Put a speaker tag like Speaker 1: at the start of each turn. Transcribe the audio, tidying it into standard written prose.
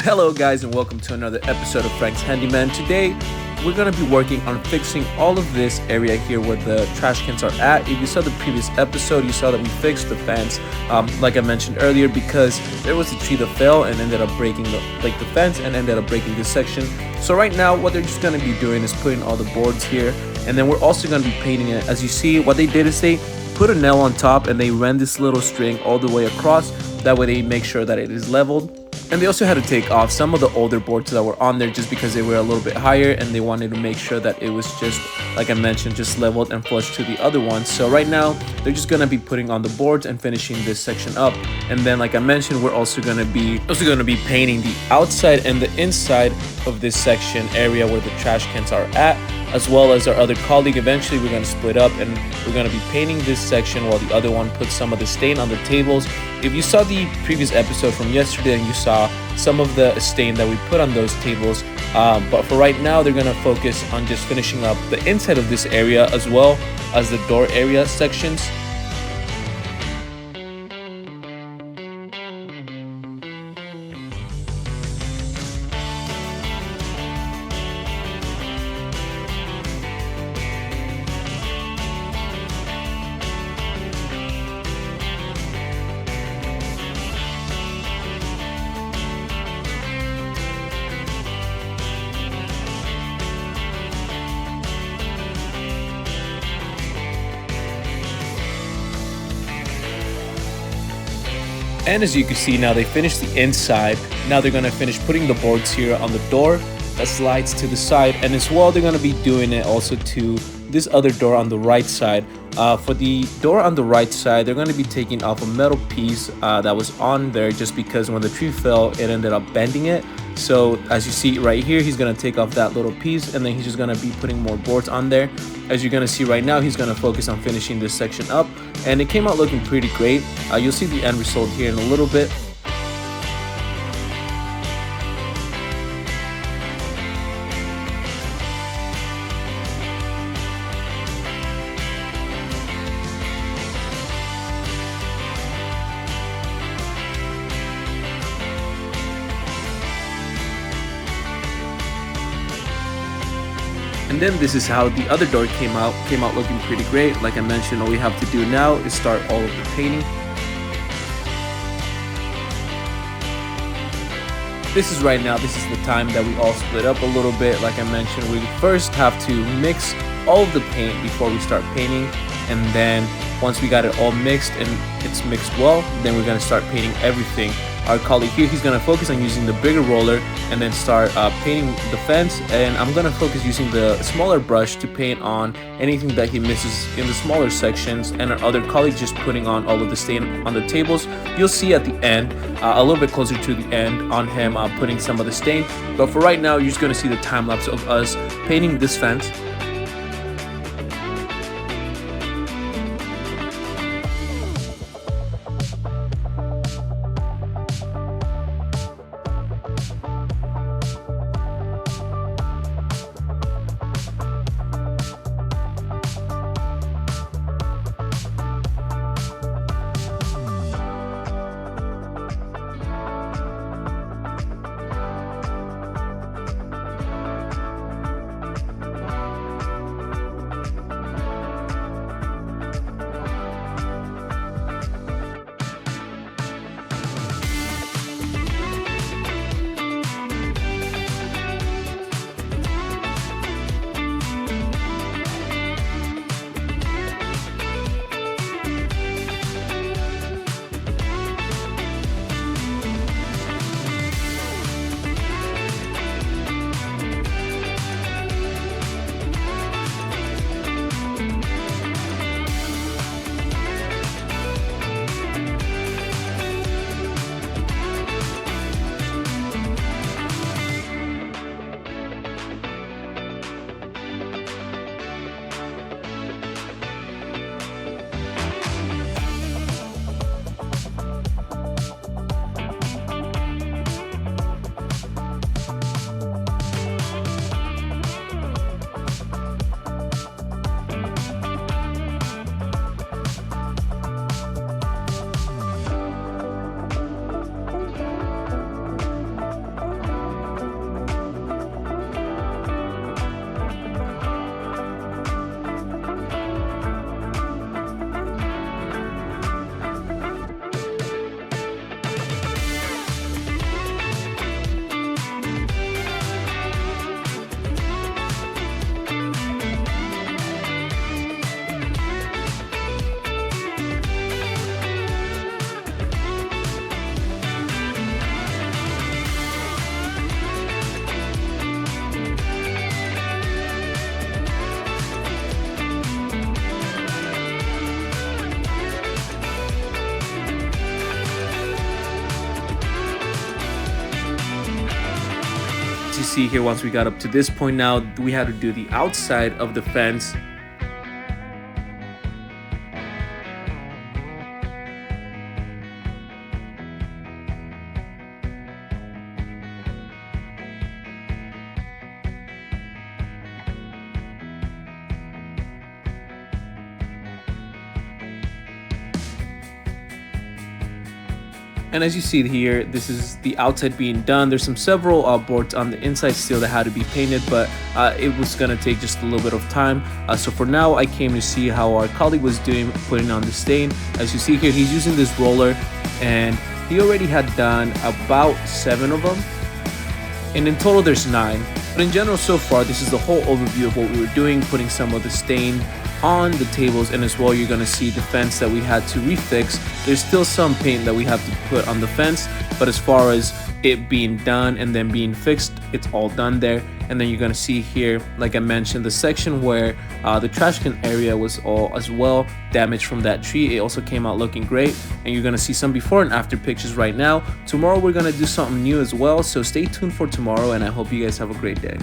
Speaker 1: Hello guys and welcome to another episode of Frank's Handyman. Today we're going to be working on fixing all of this area here where the trash cans are at. If you saw the previous episode, you saw that we fixed the fence like I mentioned earlier, because there was a tree that fell and ended up breaking the fence and ended up breaking this section. So right now what they're just going to be doing is putting all the boards here, and then we're also going to be painting it. As you see, what they did is they put a nail on top and they ran this little string all the way across. That way they make sure that it is leveled. And they also had to take off some of the older boards that were on there just because they were a little bit higher, and they wanted to make sure that it was just, like I mentioned, just leveled and flush to the other ones. So right now they're just gonna be putting on the boards and finishing this section up. And then, like I mentioned, we're also gonna be painting the outside and the inside of this section area where the trash cans are at, as well as our other colleague. Eventually we're going to split up and we're going to be painting this section while the other one puts some of the stain on the tables. If you saw the previous episode from yesterday, and you saw some of the stain that we put on those tables, but for right now they're going to focus on just finishing up the inside of this area as well as the door area sections. And as you can see, now they finished the inside. Now they're going to finish putting the boards here on the door that slides to the side, and as well they're going to be doing it also to this other door on the right side. For the door on the right side, they're going to be taking off a metal piece that was on there just because when the tree fell it ended up bending it. So as you see right here, he's going to take off that little piece, and then he's just going to be putting more boards on there. As you're going to see right now, he's going to focus on finishing this section up, and it came out looking pretty great. You'll see the end result here in a little bit. And then this is how the other door came out looking pretty great. Like I mentioned, all we have to do now is start all of the painting. This is the time that we all split up a little bit. Like I mentioned, we first have to mix all of the paint before we start painting, and then once we got it all mixed and it's mixed well, then we're going to start painting everything. Our colleague here, he's going to focus on using the bigger roller and then start painting the fence, and I'm going to focus using the smaller brush to paint on anything that he misses in the smaller sections, and our other colleague just putting on all of the stain on the tables. You'll see at the end, a little bit closer to the end, on him putting some of the stain. But for right now, you're just going to see the time lapse of us painting this fence. you see here, once we got up to this point now, we had to do the outside of the fence. And as you see here, this is the outside being done. There's several boards on the inside still that had to be painted, but it was gonna take just a little bit of time. So for now, I came to see how our colleague was doing, putting on the stain. As you see here, he's using this roller, and he already had done about 7 of them. And in total, there's 9. But in general, so far, this is the whole overview of what we were doing, putting some of the stain on the tables, and as well you're going to see the fence that we had to refix. There's still some paint that we have to put on the fence, but as far as it being done and then being fixed, it's all done there. And then you're going to see here, like I mentioned, the section where the trash can area was all as well damaged from that tree. It also came out looking great, and you're going to see some before and after pictures right now. Tomorrow we're going to do something new as well, so stay tuned for tomorrow, and I hope you guys have a great day.